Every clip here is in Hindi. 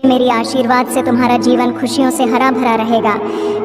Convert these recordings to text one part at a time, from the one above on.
मेरी आशीर्वाद से तुम्हारा जीवन खुशियों से हरा भरा रहेगा।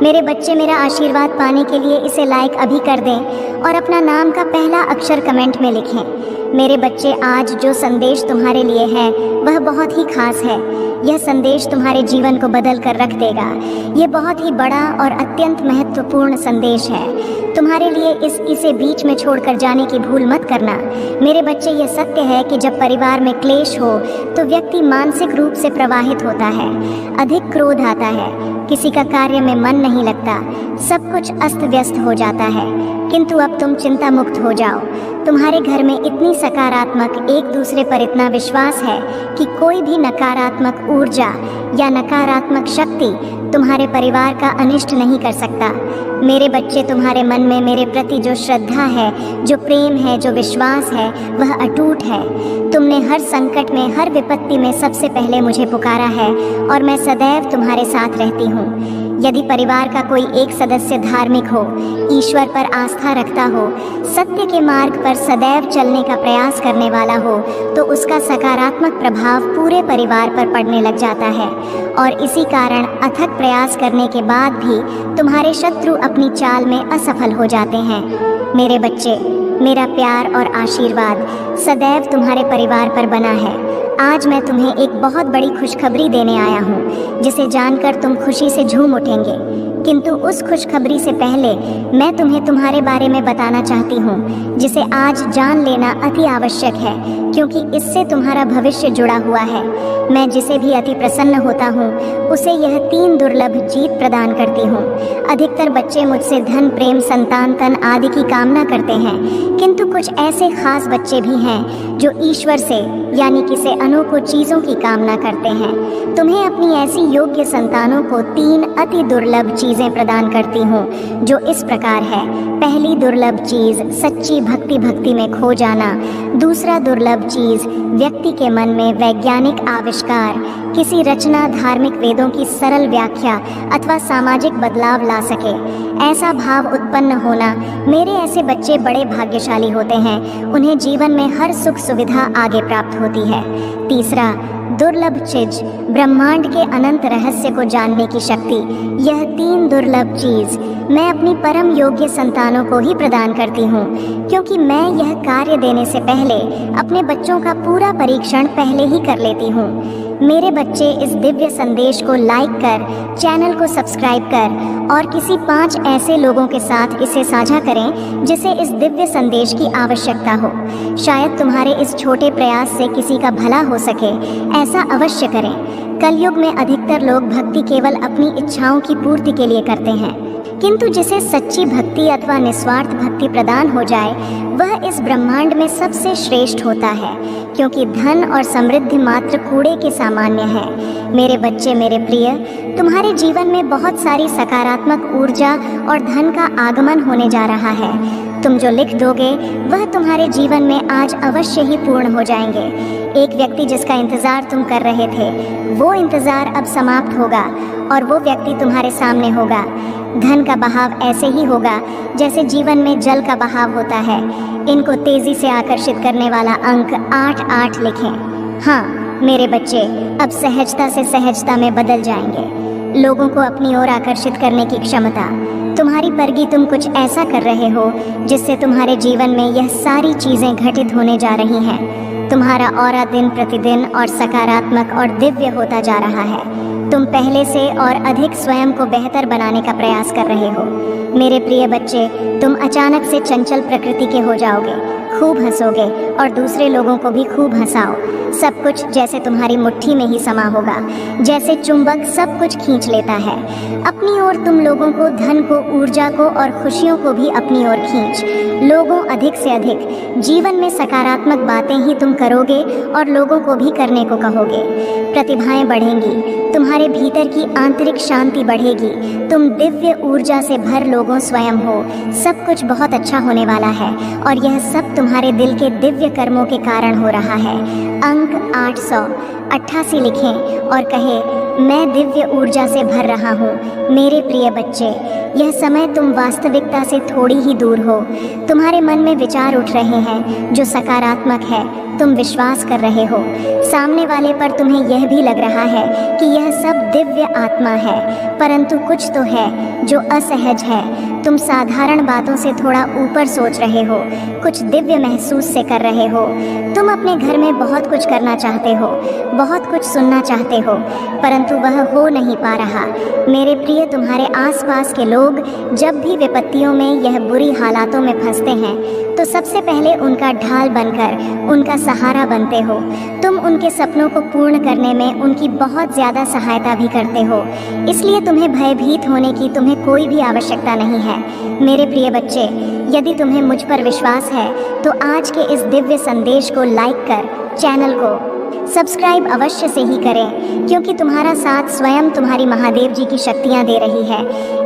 मेरे बच्चे, मेरा आशीर्वाद पाने के लिए इसे लाइक अभी कर दें और अपना नाम का पहला अक्षर कमेंट में लिखें। मेरे बच्चे, आज जो संदेश तुम्हारे लिए है वह बहुत ही खास है। यह संदेश तुम्हारे जीवन को बदल कर रख देगा। ये बहुत ही बड़ा और अत्यंत महत्वपूर्ण संदेश है तुम्हारे लिए। इसे बीच में छोड़कर जाने की भूल मत करना। मेरे बच्चे, यह सत्य है कि जब परिवार में क्लेश हो तो व्यक्ति मानसिक रूप से प्रवाहित होता है, अधिक क्रोध आता है, किसी का कार्य में मन नहीं लगता, सब कुछ अस्त व्यस्त हो जाता है। किंतु अब तुम चिंता मुक्त हो जाओ। तुम्हारे घर में इतनी सकारात्मक, एक दूसरे पर इतना विश्वास है कि कोई भी नकारात्मक ऊर्जा या नकारात्मक शक्ति तुम्हारे परिवार का अनिष्ट नहीं कर सकता। मेरे बच्चे, तुम्हारे मन में मेरे प्रति जो श्रद्धा है, जो प्रेम है, जो विश्वास है, वह अटूट है। तुमने हर संकट में, हर विपत्ति में सबसे पहले मुझे पुकारा है और मैं सदैव तुम्हारे साथ रहती हूँ। यदि परिवार का कोई एक सदस्य धार्मिक हो, ईश्वर पर आस्था रखता हो, सत्य के मार्ग पर सदैव चलने का प्रयास करने वाला हो, तो उसका सकारात्मक प्रभाव पूरे परिवार पर पड़ने लग जाता है। और इसी कारण अथक प्रयास करने के बाद भी तुम्हारे शत्रु अपनी चाल में असफल हो जाते हैं। मेरे बच्चे, मेरा प्यार और आशीर्वाद सदैव तुम्हारे परिवार पर बना है। आज मैं तुम्हें एक बहुत बड़ी खुशखबरी देने आया हूँ, जिसे जानकर तुम खुशी से झूम उठेंगे। किंतु उस खुशखबरी से पहले मैं तुम्हें तुम्हारे बारे में बताना चाहती हूँ, जिसे आज जान लेना अति आवश्यक है, क्योंकि इससे तुम्हारा भविष्य जुड़ा हुआ है। मैं जिसे भी अति प्रसन्न होता हूँ उसे यह 3 दुर्लभ जीत प्रदान करती हूँ। अधिकतर बच्चे मुझसे धन, प्रेम, संतान, तन आदि की कामना करते हैं, किंतु कुछ ऐसे खास बच्चे भी हैं जो ईश्वर से यानी कि से अनोखी चीज़ों की कामना करते हैं। तुम्हें अपनी ऐसी योग्य संतानों को 3 अति दुर्लभ चीज़ें प्रदान करती हूँ, जो इस प्रकार है। पहली दुर्लभ चीज़, सच्ची भक्ति में खो जाना। दूसरा दुर्लभ चीज़, व्यक्ति के मन में वैज्ञानिक आविष्कार, किसी रचना, धार्मिक वेदों की सरल व्याख्या अथवा सामाजिक बदलाव ला सके, ऐसा भाव उत्पन्न होना। मेरे ऐसे बच्चे बड़े भाग्यशाली होते हैं, उन्हें जीवन में हर सुख सुविधा आगे प्राप्त होती है। तीसरा दुर्लभ चीज, ब्रह्मांड के अनंत रहस्य को जानने की शक्ति। यह 3 दुर्लभ चीज मैं अपनी परम योग्य संतानों को ही प्रदान करती हूँ, क्योंकि मैं यह कार्य देने से पहले अपने बच्चों का पूरा परीक्षण पहले ही कर लेती हूँ। मेरे बच्चे, इस दिव्य संदेश को लाइक कर, चैनल को सब्सक्राइब कर और किसी 5 ऐसे लोगों के साथ इसे साझा करें जिसे इस दिव्य संदेश की आवश्यकता हो। शायद तुम्हारे इस छोटे प्रयास से किसी का भला हो सके, ऐसा अवश्य करें। कलयुग में अधिकतर लोग भक्ति केवल अपनी इच्छाओं की पूर्ति के लिए करते हैं, किंतु जिसे सच्ची भक्ति अथवा निस्वार्थ भक्ति प्रदान हो जाए, वह इस ब्रह्मांड में सबसे श्रेष्ठ होता है, क्योंकि धन और समृद्धि मात्र कूड़े के सामान्य है। मेरे बच्चे, मेरे प्रिय, तुम्हारे जीवन में बहुत सारी सकारात्मक ऊर्जा और धन का आगमन होने जा रहा है। तुम जो लिख दोगे वह तुम्हारे जीवन में आज अवश्य ही पूर्ण हो जाएंगे। एक व्यक्ति जिसका इंतज़ार तुम कर रहे थे, वो इंतज़ार अब समाप्त होगा और वो व्यक्ति तुम्हारे सामने होगा। धन का बहाव ऐसे ही होगा जैसे जीवन में जल का बहाव होता है। इनको तेज़ी से आकर्षित करने वाला अंक 88 लिखें। हाँ मेरे बच्चे, अब सहजता से सहजता में बदल जाएंगे। लोगों को अपनी ओर आकर्षित करने की क्षमता तुम्हारी परगी। तुम कुछ ऐसा कर रहे हो जिससे तुम्हारे जीवन में यह सारी चीज़ें घटित होने जा रही हैं। तुम्हारा ऑरा दिन प्रतिदिन और सकारात्मक और दिव्य होता जा रहा है। तुम पहले से और अधिक स्वयं को बेहतर बनाने का प्रयास कर रहे हो। मेरे प्रिय बच्चे, तुम अचानक से चंचल प्रकृति के हो जाओगे, खूब हंसोगे और दूसरे लोगों को भी खूब हंसाओ। सब कुछ जैसे तुम्हारी मुट्ठी में ही समा होगा, जैसे चुंबक सब कुछ खींच लेता है अपनी ओर। तुम लोगों को, धन को, ऊर्जा को और खुशियों को भी अपनी ओर खींच लोगों। अधिक से अधिक जीवन में सकारात्मक बातें ही तुम करोगे और लोगों को भी करने को कहोगे। प्रतिभाएं बढ़ेंगी, तुम्हारे भीतर की आंतरिक शांति बढ़ेगी। तुम दिव्य ऊर्जा से भर लोगों स्वयं हो। सब कुछ बहुत अच्छा होने वाला है और यह सब तुम्हारे दिल के दिव्य कर्मों के कारण हो रहा है। अंक 800। 88 लिखें और कहें, मैं दिव्य ऊर्जा से भर रहा हूँ। मेरे प्रिय बच्चे, यह समय तुम वास्तविकता से थोड़ी ही दूर हो। तुम्हारे मन में विचार उठ रहे हैं जो सकारात्मक है। तुम विश्वास कर रहे हो। सामने वाले पर तुम्हें यह भी लग रहा है कि यह सब दिव्य आत्मा है, परंतु कुछ तो है जो असहज है। तुम साधारण बातों से थोड़ा ऊपर सोच रहे हो, कुछ दिव्य महसूस से कर रहे हो। तुम अपने घर में बहुत कुछ करना चाहते हो, बहुत कुछ सुनना चाहते हो, परंतु वह हो नहीं पा रहा। मेरे प्रिय, तुम्हारे आसपास के लोग जब भी विपत्तियों में यह बुरी हालातों में फंसते हैं तो सबसे पहले उनका ढाल बनकर उनका सहारा बनते हो। तुम उनके सपनों को पूर्ण करने में उनकी बहुत ज़्यादा सहायता भी करते हो। इसलिए तुम्हें भयभीत होने की तुम्हें कोई भी आवश्यकता नहीं है। मेरे प्रिय बच्चे, यदि तुम्हें मुझ पर विश्वास है तो आज के इस दिव्य संदेश को लाइक कर चैनल को सब्सक्राइब अवश्य से ही करें, क्योंकि तुम्हारा साथ स्वयं तुम्हारी महादेव जी की शक्तियाँ दे रही है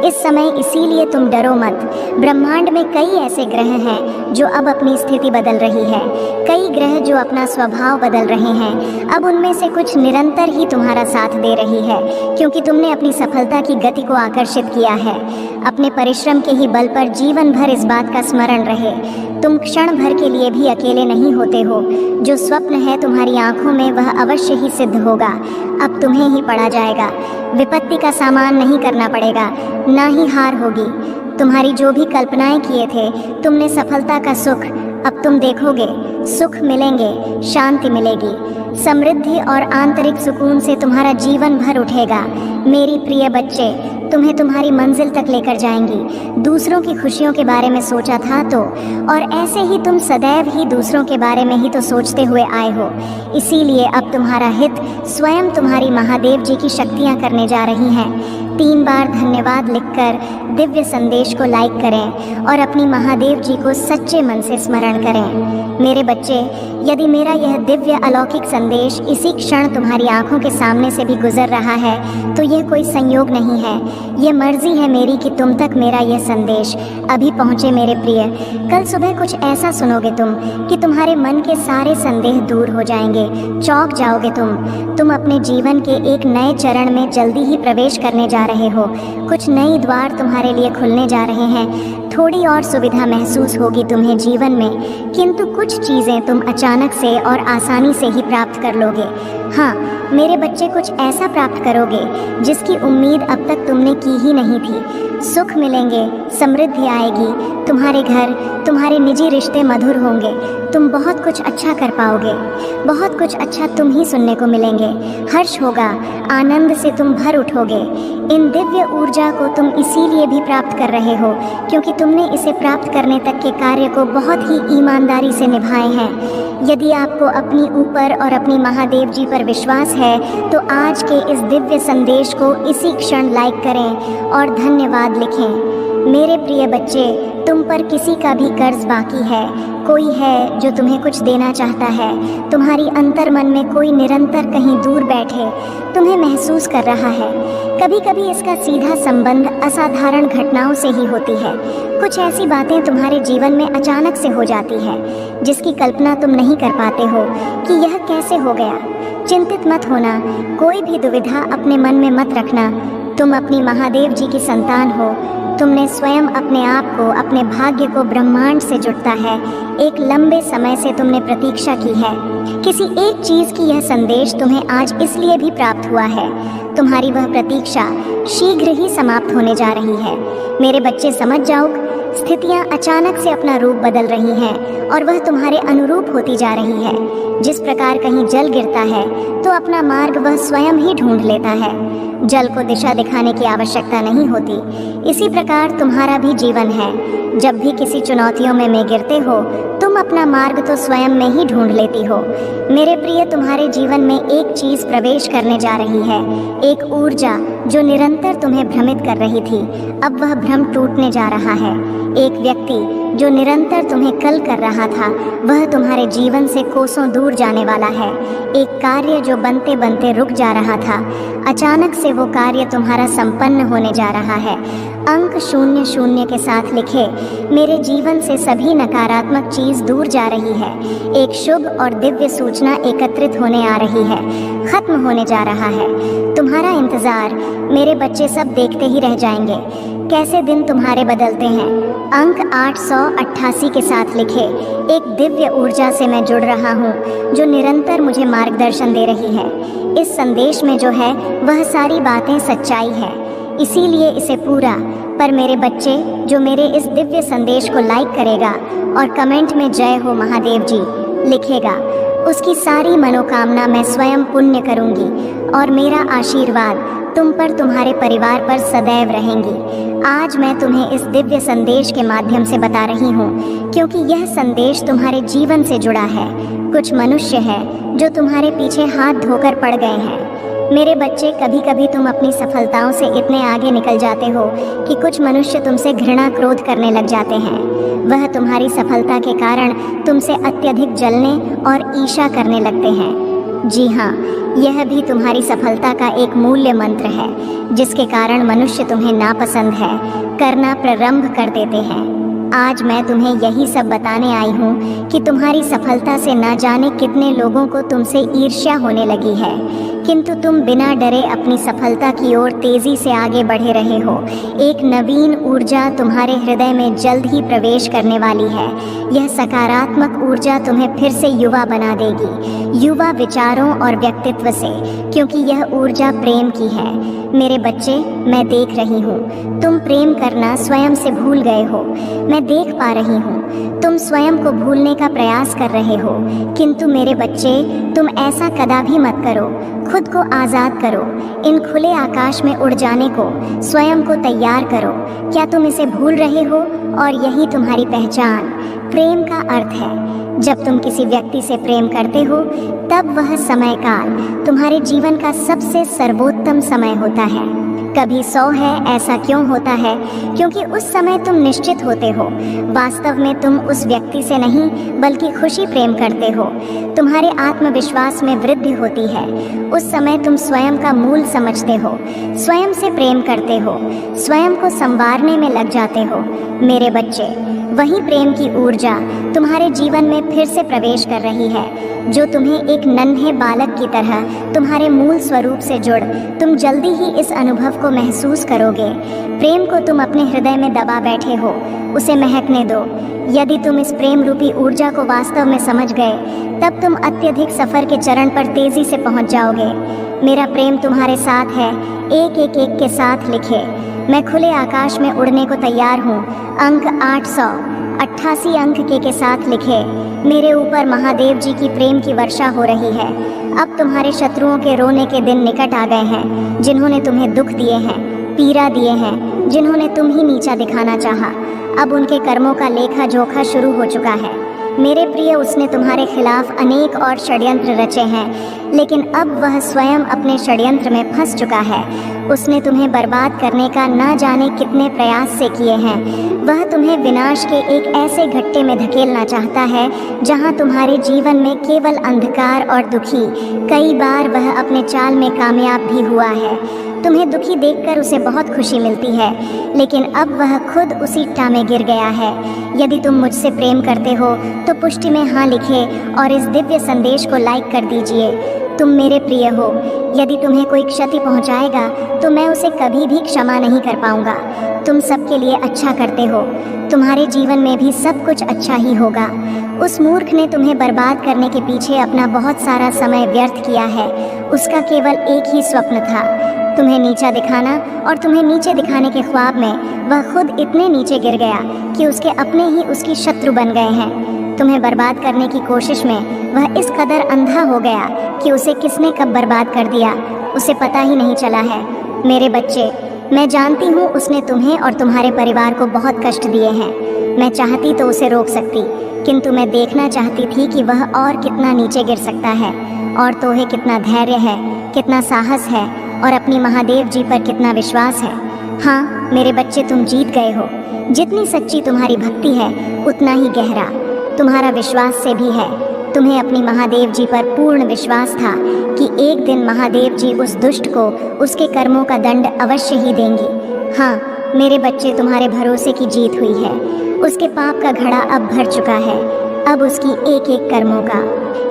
इस समय। इसीलिए तुम डरो मत। ब्रह्मांड में कई ऐसे ग्रह हैं जो अब अपनी स्थिति बदल रही है, कई ग्रह जो अपना स्वभाव बदल रहे हैं। अब उनमें से कुछ निरंतर ही तुम्हारा साथ दे रही है, क्योंकि तुमने अपनी सफलता की गति को आकर्षित किया है। अपने परिश्रम के ही बल पर जीवन भर इस बात का स्मरण रहे, तुम क्षण भर के लिए भी अकेले नहीं होते हो। जो स्वप्न है तुम्हारी आंखों में वह अवश्य ही सिद्ध होगा। अब तुम्हें ही पड़ा जाएगा। विपत्ति का सामना नहीं करना पड़ेगा, ना ही हार होगी। तुम्हारी जो भी कल्पनाएं किए थे, तुमने सफलता का सुख अब तुम देखोगे। सुख मिलेंगे, शांति मिलेगी, समृद्धि और आंतरिक सुकून से तुम्हारा जीवन भर उठेगा। मेरी प्रिय बच्चे, तुम्हें तुम्हारी मंजिल तक लेकर जाएंगी। दूसरों की खुशियों के बारे में सोचा था तो, और ऐसे ही तुम सदैव ही दूसरों के बारे में ही तो सोचते हुए आए हो। इसीलिए अब तुम्हारा हित स्वयं तुम्हारी महादेव जी की शक्तियाँ करने जा रही हैं। 3 बार धन्यवाद लिखकर दिव्य संदेश को लाइक करें और अपनी महादेव जी को सच्चे मन से स्मरण करें। मेरे बच्चे, यदि मेरा यह दिव्य अलौकिक संदेश इसी क्षण तुम्हारी आंखों के सामने से भी गुजर रहा है तो यह कोई संयोग नहीं है, ये मर्जी है मेरी कि तुम तक मेरा यह संदेश अभी पहुँचे। मेरे प्रिय, कल सुबह कुछ ऐसा सुनोगे तुम कि तुम्हारे मन के सारे संदेह दूर हो जाएंगे, चौंक जाओगे तुम अपने जीवन के एक नए चरण में जल्दी ही प्रवेश करने जा रहे हो। कुछ नई द्वार तुम्हारे लिए खुलने जा रहे हैं। थोड़ी और सुविधा महसूस होगी तुम्हें जीवन में, किंतु कुछ चीज़ें तुम अचानक से और आसानी से ही प्राप्त कर लोगे। हाँ मेरे बच्चे, कुछ ऐसा प्राप्त करोगे जिसकी उम्मीद अब तक तुमने की ही नहीं थी। सुख मिलेंगे, समृद्धि आएगी, तुम्हारे घर, तुम्हारे निजी रिश्ते मधुर होंगे। तुम बहुत कुछ अच्छा कर पाओगे, बहुत कुछ अच्छा तुम ही सुनने को मिलेंगे। हर्ष होगा, आनंद से तुम भर उठोगे। इन दिव्य ऊर्जा को तुम इसीलिए भी प्राप्त कर रहे हो क्योंकि तुमने इसे प्राप्त करने तक के कार्य को बहुत ही ईमानदारी से निभाए हैं। यदि आपको अपनी ऊपर और अपनी महादेव जी पर विश्वास है तो आज के इस दिव्य संदेश को इसी क्षण लाइक करें और धन्यवाद लिखें। मेरे प्रिय बच्चे, तुम पर किसी का भी कर्ज बाकी है। कोई है जो तुम्हें कुछ देना चाहता है। तुम्हारी अंतर मन में कोई निरंतर कहीं दूर बैठे तुम्हें महसूस कर रहा है। कभी कभी इसका सीधा संबंध असाधारण घटनाओं से ही होती है। कुछ ऐसी बातें तुम्हारे जीवन में अचानक से हो जाती है जिसकी कल्पना तुम नहीं कर पाते हो कि यह कैसे हो गया। चिंतित मत होना, कोई भी दुविधा अपने मन में मत रखना। तुम अपनी महादेव जी की संतान हो। तुमने स्वयं अपने आप को, अपने भाग्य को ब्रह्मांड से जुड़ता है। एक लंबे समय से तुमने प्रतीक्षा की है। किसी एक चीज़ की यह संदेश तुम्हें आज इसलिए भी प्राप्त हुआ है। तुम्हारी वह प्रतीक्षा शीघ्र ही समाप्त होने जा रही है। मेरे बच्चे, समझ जाओ, स्थितियाँ अचानक से अपना रूप बदल रही हैं और वह तुम्हारे अनुरूप होती जा रही है। जिस प्रकार कहीं जल गिरता है तो अपना मार्ग वह स्वयं ही ढूंढ लेता है। जल को दिशा दिखाने की आवश्यकता नहीं होती। इसी प्रकार तुम्हारा भी जीवन है। जब भी किसी चुनौतियों में गिरते हो तुम अपना मार्ग तो स्वयं में ही ढूंढ लेती हो। मेरे प्रिय, तुम्हारे जीवन में एक चीज़ प्रवेश करने जा रही है, एक ऊर्जा जो निरंतर तुम्हें भ्रमित कर रही थी। अब वह भ्रम टूटने जा रहा है। एक व्यक्ति जो निरंतर तुम्हें कल कर रहा था वह तुम्हारे जीवन से कोसों दूर जाने वाला है। एक कार्य जो बनते बनते रुक जा रहा था, अचानक से वो कार्य तुम्हारा संपन्न होने जा रहा है। अंक 00 के साथ लिखे, मेरे जीवन से सभी नकारात्मक चीज़ दूर जा रही है। एक शुभ और दिव्य सूचना एकत्रित होने आ रही है, खत्म होने जा रहा है। तुम्हारा इंतज़ार मेरे बच्चे सब देखते ही रह जाएंगे, कैसे दिन तुम्हारे बदलते हैं। अंक 888 के साथ लिखे, एक दिव्य ऊर्जा से मैं जुड़ रहा हूँ जो निरंतर मुझे मार्गदर्शन दे रही है। इस संदेश में जो है वह सारी बातें सच्चाई है, इसीलिए इसे पूरा पर मेरे बच्चे जो मेरे इस दिव्य संदेश को लाइक करेगा और कमेंट में जय हो महादेव जी लिखेगा, उसकी सारी मनोकामना मैं स्वयं पुण्य करूंगी और मेरा आशीर्वाद तुम पर, तुम्हारे परिवार पर सदैव रहेंगी। आज मैं तुम्हें इस दिव्य संदेश के माध्यम से बता रही हूँ क्योंकि यह संदेश तुम्हारे जीवन से जुड़ा है। कुछ मनुष्य है जो तुम्हारे पीछे हाथ धोकर पड़ गए हैं। मेरे बच्चे, कभी कभी तुम अपनी सफलताओं से इतने आगे निकल जाते हो कि कुछ मनुष्य तुमसे घृणा क्रोध करने लग जाते हैं। वह तुम्हारी सफलता के कारण तुमसे अत्यधिक जलने और ईर्ष्या करने लगते हैं। जी हाँ, यह भी तुम्हारी सफलता का एक मूल्य मंत्र है जिसके कारण मनुष्य तुम्हें नापसंद है करना प्रारंभ कर देते हैं। आज मैं तुम्हें यही सब बताने आई हूँ कि तुम्हारी सफलता से ना जाने कितने लोगों को तुमसे ईर्ष्या होने लगी है, किंतु तुम बिना डरे अपनी सफलता की ओर तेजी से आगे बढ़े रहे हो। एक नवीन ऊर्जा तुम्हारे हृदय में जल्द ही प्रवेश करने वाली है। यह सकारात्मक ऊर्जा तुम्हें फिर से युवा बना देगी, युवा विचारों और व्यक्तित्व से, क्योंकि यह ऊर्जा प्रेम की है। मेरे बच्चे, मैं देख रही हूँ तुम प्रेम करना स्वयं से भूल गए हो। मैं देख पा रही हूँ तुम स्वयं को भूलने का प्रयास कर रहे हो, किंतु मेरे बच्चे, तुम ऐसा कदापि मत करो। खुद को आज़ाद करो, इन खुले आकाश में उड़ जाने को स्वयं को तैयार करो। क्या तुम इसे भूल रहे हो? और यही तुम्हारी पहचान प्रेम का अर्थ है। जब तुम किसी व्यक्ति से प्रेम करते हो तब वह समय काल तुम्हारे जीवन का सबसे सर्वोत्तम समय होता है। कभी 100 है, ऐसा क्यों होता है? क्योंकि उस समय तुम निश्चित होते हो, वास्तव में तुम उस व्यक्ति से नहीं बल्कि खुशी प्रेम करते हो। तुम्हारे आत्मविश्वास में वृद्धि होती है। उस समय तुम स्वयं का मूल समझते हो, स्वयं से प्रेम करते हो, स्वयं को संवारने में लग जाते हो। मेरे बच्चे, वही प्रेम की ऊर्जा तुम्हारे जीवन में फिर से प्रवेश कर रही है, जो तुम्हें एक नन्हे बालक की तरह तुम्हारे मूल स्वरूप से जुड़ तुम जल्दी ही इस अनुभव को महसूस करोगे। प्रेम को तुम अपने हृदय में दबा बैठे हो, उसे महकने दो। यदि तुम इस प्रेम रूपी ऊर्जा को वास्तव में समझ गए तब तुम अत्यधिक सफ़र के चरण पर तेज़ी से पहुंच जाओगे। मेरा प्रेम तुम्हारे साथ है, एक एक एक के साथ लिखे। मैं खुले आकाश में उड़ने को तैयार हूँ। अंक 888 अंक के साथ लिखे, मेरे ऊपर महादेव जी की प्रेम की वर्षा हो रही है। अब तुम्हारे शत्रुओं के रोने के दिन निकट आ गए हैं, जिन्होंने तुम्हें दुख दिए हैं, पीड़ा दिए हैं, जिन्होंने तुम ही नीचा दिखाना चाहा। अब उनके कर्मों का लेखा जोखा शुरू हो चुका है। मेरे प्रिय, उसने तुम्हारे खिलाफ अनेक और षड्यंत्र रचे हैं, लेकिन अब वह स्वयं अपने षड्यंत्र में फंस चुका है। उसने तुम्हें बर्बाद करने का ना जाने कितने प्रयास से किए हैं। वह तुम्हें विनाश के एक ऐसे घट्टे में धकेलना चाहता है जहां तुम्हारे जीवन में केवल अंधकार और दुखी। कई बार वह अपने चाल में कामयाब भी हुआ है। तुम्हें दुखी देखकर उसे बहुत खुशी मिलती है, लेकिन अब वह खुद उसी टा में गिर गया है। यदि तुम मुझसे प्रेम करते हो तो पुष्टि में हाँ लिखे और इस दिव्य संदेश को लाइक कर दीजिए। तुम मेरे प्रिय हो। यदि तुम्हें कोई क्षति पहुंचाएगा तो मैं उसे कभी भी क्षमा नहीं कर पाऊंगा। तुम सबके लिए अच्छा करते हो, तुम्हारे जीवन में भी सब कुछ अच्छा ही होगा। उस मूर्ख ने तुम्हें बर्बाद करने के पीछे अपना बहुत सारा समय व्यर्थ किया है। उसका केवल एक ही स्वप्न था, तुम्हें नीचा दिखाना, और तुम्हें नीचे दिखाने के ख्वाब में वह खुद इतने नीचे गिर गया कि उसके अपने ही उसकी शत्रु बन गए हैं। तुम्हें बर्बाद करने की कोशिश में वह इस कदर अंधा हो गया कि उसे किसने कब बर्बाद कर दिया उसे पता ही नहीं चला है। मेरे बच्चे, मैं जानती हूँ उसने तुम्हें और तुम्हारे परिवार को बहुत कष्ट दिए हैं। मैं चाहती तो उसे रोक सकती, किंतु मैं देखना चाहती थी कि वह और कितना नीचे गिर सकता है, और तोहे कितना धैर्य है, कितना साहस है, और अपनी महादेव जी पर कितना विश्वास है। हाँ मेरे बच्चे, तुम जीत गए हो। जितनी सच्ची तुम्हारी भक्ति है उतना ही गहरा तुम्हारा विश्वास से भी है। तुम्हें अपनी महादेव जी पर पूर्ण विश्वास था कि एक दिन महादेव जी उस दुष्ट को उसके कर्मों का दंड अवश्य ही देंगी। हाँ मेरे बच्चे, तुम्हारे भरोसे की जीत हुई है। उसके पाप का घड़ा अब भर चुका है। अब उसकी एक एक कर्मों का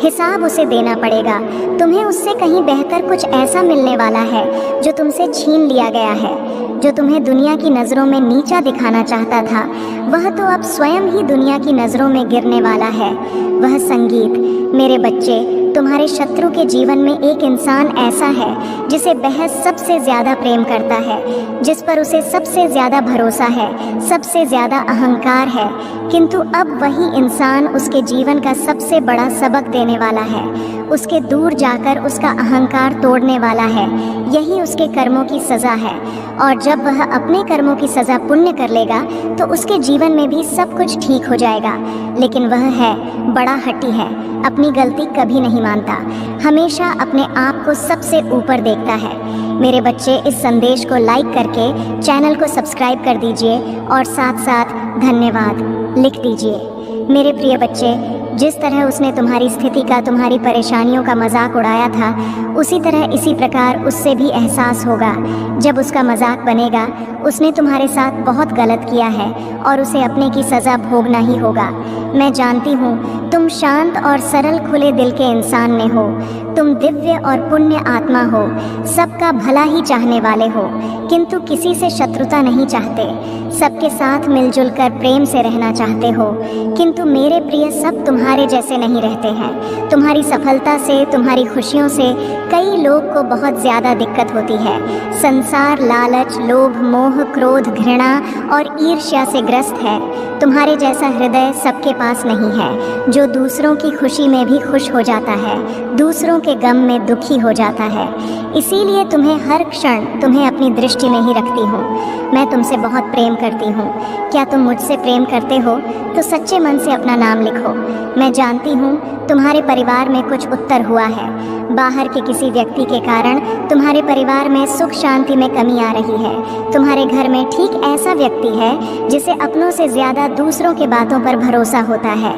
हिसाब उसे देना पड़ेगा। तुम्हें उससे कहीं बेहतर कुछ ऐसा मिलने वाला है जो तुमसे छीन लिया गया है। जो तुम्हें दुनिया की नज़रों में नीचा दिखाना चाहता था, वह तो अब स्वयं ही दुनिया की नज़रों में गिरने वाला है। वह संगीत। मेरे बच्चे, तुम्हारे शत्रु के जीवन में एक इंसान ऐसा है जिसे वह सबसे ज़्यादा प्रेम करता है, जिस पर उसे सबसे ज़्यादा भरोसा है, सबसे ज़्यादा अहंकार है। किंतु अब वही इंसान उसके जीवन का सबसे बड़ा सबक देने वाला है। उसके दूर जाकर उसका अहंकार तोड़ने वाला है। यही उसके कर्मों की सज़ा है। और जब वह अपने कर्मों की सज़ा पुण्य कर लेगा तो उसके जीवन में भी सब कुछ ठीक हो जाएगा। लेकिन वह है बड़ा हठी है, अपनी गलती कभी नहीं मानता, हमेशा अपने आप को सबसे ऊपर देखता है। मेरे बच्चे, इस संदेश को लाइक करके चैनल को सब्सक्राइब कर दीजिए और साथ साथ धन्यवाद लिख दीजिए। मेरे प्रिय बच्चे, जिस तरह उसने तुम्हारी स्थिति का, तुम्हारी परेशानियों का मजाक उड़ाया था, उसी तरह इसी प्रकार उससे भी एहसास होगा। जब उसका मजाक बनेगा, उसने तुम्हारे साथ बहुत गलत किया है और उसे अपने की सज़ा भोगना ही होगा। मैं जानती हूँ तुम शांत और सरल खुले दिल के इंसान में हो। तुम दिव्य और पुण्य आत्मा हो, सबका भला ही चाहने वाले हो, किंतु किसी से शत्रुता नहीं चाहते। सबके साथ मिलजुल कर प्रेम से रहना चाहते हो। किंतु मेरे प्रिय, सब तुम्हारे जैसे नहीं रहते हैं। तुम्हारी सफलता से, तुम्हारी खुशियों से कई लोग को बहुत ज़्यादा दिक्कत होती है। संसार लालच, लोभ, मोह, क्रोध, घृणा और ईर्ष्या से ग्रस्त है। तुम्हारे जैसा हृदय सबके पास नहीं है, जो दूसरों की खुशी में भी खुश हो जाता है, दूसरों के गम में दुखी हो जाता है। इसीलिए तुम्हें हर क्षण तुम्हें अपनी दृष्टि में ही रखती हूँ। मैं तुमसे बहुत प्रेम करती हूँ। क्या तुम मुझसे प्रेम करते हो तो सच्चे मन से अपना नाम लिखो। मैं जानती हूँ तुम्हारे परिवार में कुछ उत्तर हुआ है। बाहर के किसी व्यक्ति के कारण तुम्हारे परिवार में सुख शांति में कमी आ रही है। तुम्हारे घर में ठीक ऐसा व्यक्ति है जिसे अपनों से ज़्यादा दूसरों के बातों पर भरोसा होता है।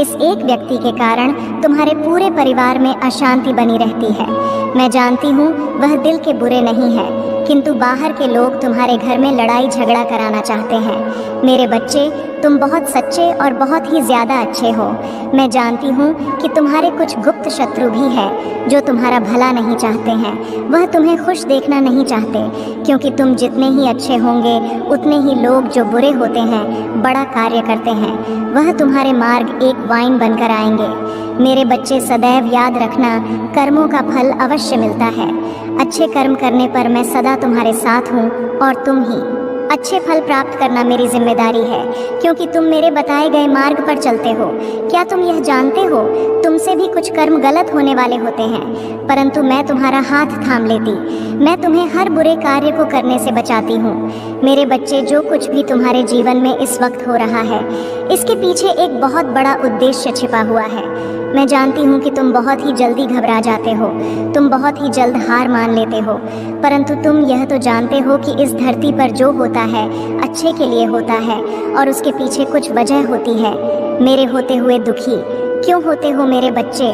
इस एक व्यक्ति के कारण तुम्हारे पूरे परिवार में अशांति बनी रहती है। मैं जानती हूँ वह दिल के बुरे नहीं है, किंतु बाहर के लोग तुम्हारे घर में लड़ाई झगड़ा कराना चाहते हैं। मेरे बच्चे, तुम बहुत सच्चे और बहुत ही ज़्यादा अच्छे हो। मैं जानती हूँ कि तुम्हारे कुछ गुप्त शत्रु भी हैं जो तुम्हारा भला नहीं चाहते हैं। वह तुम्हें खुश देखना नहीं चाहते, क्योंकि तुम जितने ही अच्छे होंगे उतने ही लोग जो बुरे होते हैं बड़ा कार्य करते हैं। वह तुम्हारे मार्ग एक वाइन बनकर आएंगे। मेरे बच्चे, सदैव याद रखना, कर्मों का फल अवश्य मिलता है। अच्छे कर्म करने पर मैं सदा तुम्हारे साथ हूँ और तुम ही अच्छे फल प्राप्त करना मेरी जिम्मेदारी है, क्योंकि तुम मेरे बताए गए मार्ग पर चलते हो। क्या तुम यह जानते हो, तुमसे भी कुछ कर्म गलत होने वाले होते हैं, परंतु मैं तुम्हारा हाथ थाम लेती। मैं तुम्हें हर बुरे कार्य को करने से बचाती हूँ। मेरे बच्चे, जो कुछ भी तुम्हारे जीवन में इस वक्त हो रहा है, इसके पीछे एक बहुत बड़ा उद्देश्य छिपा हुआ है। मैं जानती हूँ कि तुम बहुत ही जल्दी घबरा जाते हो, तुम बहुत ही जल्द हार मान लेते हो, परंतु तुम यह तो जानते हो कि इस धरती पर जो होता है अच्छे के लिए होता है और उसके पीछे कुछ वजह होती है। मेरे होते हुए दुखी क्यों होते हो मेरे बच्चे?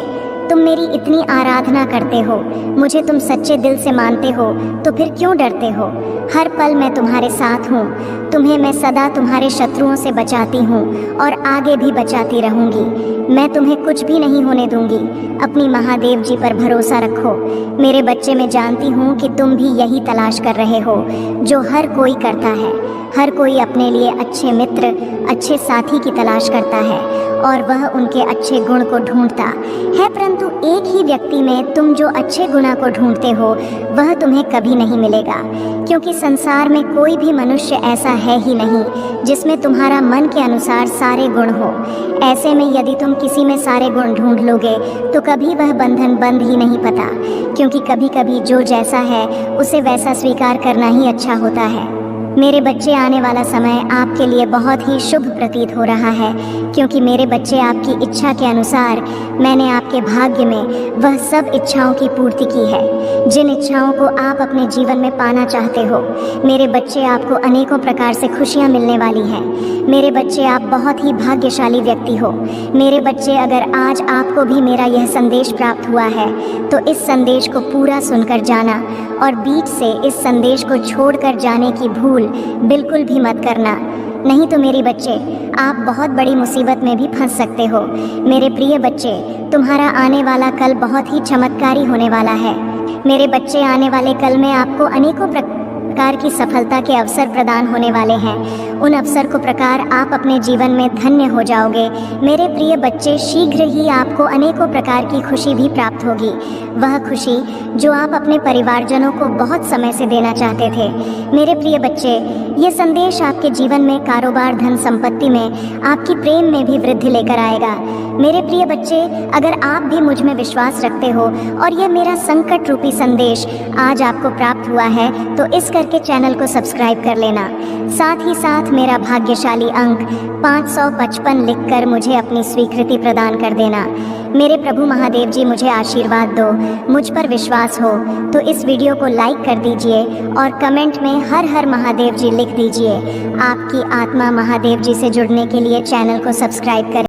तुम मेरी इतनी आराधना करते हो, मुझे तुम सच्चे दिल से मानते हो, तो फिर क्यों डरते हो? हर पल मैं तुम्हारे साथ हूँ। तुम्हें मैं सदा तुम्हारे शत्रुओं से बचाती हूँ और आगे भी बचाती रहूँगी। मैं तुम्हें कुछ भी नहीं होने दूंगी। अपनी महादेव जी पर भरोसा रखो। मेरे बच्चे, मैं जानती हूँ कि तुम भी यही तलाश कर रहे हो जो हर कोई करता है। हर कोई अपने लिए अच्छे मित्र, अच्छे साथी की तलाश करता है और वह उनके अच्छे गुण को ढूंढता है, परंतु एक ही व्यक्ति में तुम जो अच्छे गुणा को ढूंढते हो वह तुम्हें कभी नहीं मिलेगा, क्योंकि संसार में कोई भी मनुष्य ऐसा है ही नहीं जिसमें तुम्हारा मन के अनुसार सारे गुण हो। ऐसे में यदि तुम किसी में सारे गुण ढूंढ लोगे तो कभी वह बंधन बंद ही नहीं पता, क्योंकि कभी कभी जो जैसा है उसे वैसा स्वीकार करना ही अच्छा होता है। मेरे बच्चे, आने वाला समय आपके लिए बहुत ही शुभ प्रतीत हो रहा है, क्योंकि मेरे बच्चे, आपकी इच्छा के अनुसार मैंने आपके भाग्य में वह सब इच्छाओं की पूर्ति की है जिन इच्छाओं को आप अपने जीवन में पाना चाहते हो। मेरे बच्चे, आपको अनेकों प्रकार से खुशियां मिलने वाली हैं। मेरे बच्चे, आप बहुत ही भाग्यशाली व्यक्ति हो। मेरे बच्चे, अगर आज आपको भी मेरा यह संदेश प्राप्त हुआ है तो इस संदेश को पूरा सुनकर जाना और बीच से इस संदेश को छोड़कर जाने की भूल बिल्कुल भी मत करना, नहीं तो मेरे बच्चे, आप बहुत बड़ी मुसीबत में भी फंस सकते हो। मेरे प्रिय बच्चे, तुम्हारा आने वाला कल बहुत ही चमत्कारी होने वाला है। मेरे बच्चे, आने वाले कल में आपको अनेकों प्रकार की सफलता के अवसर प्रदान होने वाले हैं। उन अवसर को प्रकार आप अपने जीवन में धन्य हो जाओगे। मेरे प्रिय बच्चे, शीघ्र ही आपको अनेकों प्रकार की खुशी भी प्राप्त होगी, वह खुशी जो आप अपने परिवारजनों को बहुत समय से देना चाहते थे। मेरे प्रिय बच्चे, ये संदेश आपके जीवन में कारोबार, धन संपत्ति में, आपकी प्रेम में भी वृद्धि लेकर आएगा। मेरे प्रिय बच्चे, अगर आप भी मुझ में विश्वास रखते हो और ये मेरा संकट रूपी संदेश आज आपको प्राप्त हुआ है तो इस करके चैनल को सब्सक्राइब कर लेना। साथ ही साथ मेरा भाग्यशाली अंक 555 लिखकर मुझे अपनी स्वीकृति प्रदान कर देना। मेरे प्रभु महादेव जी, मुझे आशीर्वाद दो, मुझ पर विश्वास हो तो इस वीडियो को लाइक कर दीजिए और कमेंट में हर हर महादेव जी लिख दीजिए। आपकी आत्मा महादेव जी से जुड़ने के लिए चैनल को सब्सक्राइब करें।